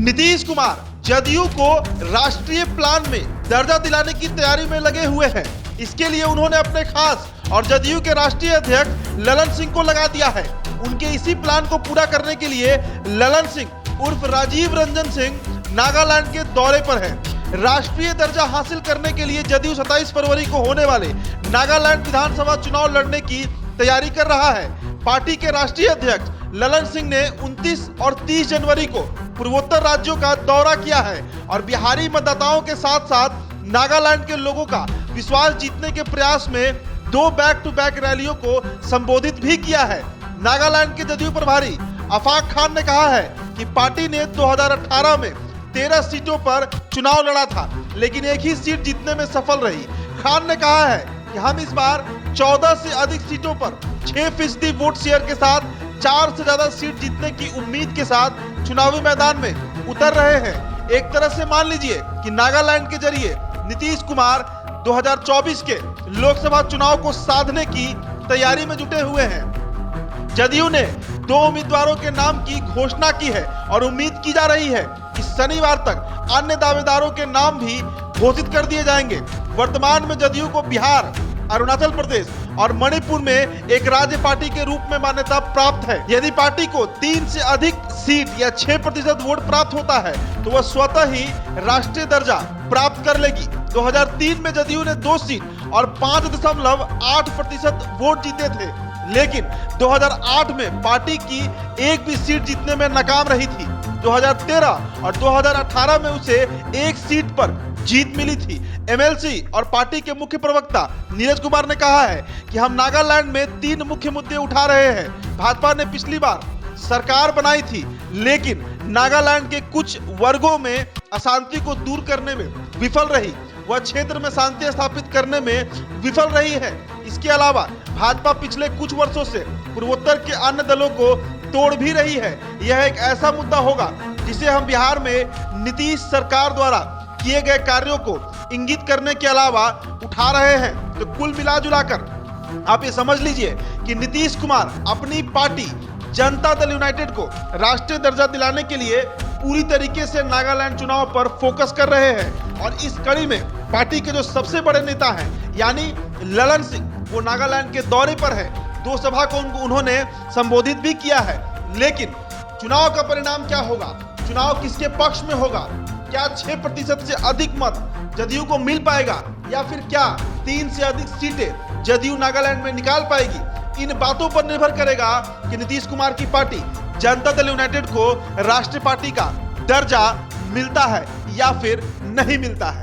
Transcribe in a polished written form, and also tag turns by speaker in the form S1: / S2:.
S1: नीतीश कुमार जदयू को राष्ट्रीय प्लान में दर्जा दिलाने की तैयारी में लगे हुए हैं। इसके लिए उन्होंने अपने खास और जदयू के राष्ट्रीय अध्यक्ष ललन सिंह को लगा दिया है। उनके इसी प्लान को पूरा करने के लिए ललन सिंह उर्फ राजीव रंजन सिंह नागालैंड के दौरे पर है। राष्ट्रीय दर्जा हासिल करने के लिए जदयू 27 फरवरी को होने वाले नागालैंड विधानसभा चुनाव लड़ने की तैयारी कर रहा है। पार्टी के राष्ट्रीय अध्यक्ष ललन सिंह ने 29 और 30 जनवरी को पूर्वोत्तर राज्यों का दौरा किया है और बिहारी मतदाताओं के साथ साथ नागालैंड के लोगों का विश्वास जीतने के प्रयास में 2 बैक टू बैक रैलियों को संबोधित भी किया है। नागालैंड के जदयू प्रभारी आफाक खान ने कहा है कि पार्टी ने 2018 में 13 सीटों पर चुनाव लड़ा था, लेकिन एक ही सीट जीतने में सफल रही। खान ने कहा है कि हम इस बार 14 से अधिक सीटों पर 6% वोट शेयर के साथ 4 से ज्यादा सीट जीतने की उम्मीद के साथ चुनावी मैदान में उतर रहे हैं। एक तरह से मान लीजिए कि नागालैंड के जरिए नीतीश कुमार 2024 के लोकसभा चुनाव को साधने की तैयारी में जुटे हुए हैं। जदयू ने 2 उम्मीदवारों के नाम की घोषणा की है और उम्मीद की जा रही है कि शनिवार तक अन्य दावेदारों के नाम भी घोषित कर दिए जाएंगे। वर्तमान में जदयू को बिहार, अरुणाचल प्रदेश और मणिपुर में एक राज्य पार्टी के रूप में मान्यता प्राप्त है। यदि पार्टी को 3 से अधिक सीट या 6% वोट प्राप्त होता है तो वह स्वतः ही राष्ट्रीय दर्जा प्राप्त कर लेगी। 2003 में जदयू ने 2 सीट और 5.8% वोट जीते थे, लेकिन 2008 में पार्टी की एक भी सीट जीतने में नाकाम रही थी। 2013 और 2018 में उसे एक सीट पर जीत मिली थी। एमएलसी और पार्टी के मुख्य प्रवक्ता नीरज कुमार ने कहा है कि हम नागालैंड में 3 मुख्य मुद्दे उठा रहे हैं। भाजपा ने पिछली बार सरकार बनाई थी, लेकिन नागालैंड के कुछ वर्गों में अशांति को दूर करने में विफल रही। वह क्षेत्र में शांति स्थापित करने में विफल रही है। इसके अलावा भाजपा पिछले कुछ वर्षों से पूर्वोत्तर के अन्य दलों को तोड़ भी रही है। यह एक ऐसा मुद्दा होगा जिसे हम बिहार में नीतीश सरकार द्वारा किए गए कार्यों को इंगित करने के अलावा उठा रहे हैं। तो कुल मिलाजुलाकर आप ये समझ लीजिए कि नीतीश कुमार अपनी पार्टी जनता दल यूनाइटेड को राष्ट्रीय दर्जा दिलाने के लिए पूरी तरीके से नागालैंड चुनाव पर फोकस कर रहे हैं। और इस कड़ी में पार्टी के जो सबसे बड़े नेता हैं यानी ललन सिंह, वो नागालैंड के दौरे पर है। 2 सभा को उन्होंने संबोधित भी किया है। लेकिन चुनाव का परिणाम क्या होगा, चुनाव किसके पक्ष में होगा, क्या 6% से अधिक मत जदयू को मिल पाएगा या फिर क्या 3 से अधिक सीटें जदयू नागालैंड में निकाल पाएगी, इन बातों पर निर्भर करेगा कि नीतीश कुमार की पार्टी जनता दल यूनाइटेड को राष्ट्रीय पार्टी का दर्जा मिलता है या फिर नहीं मिलता है।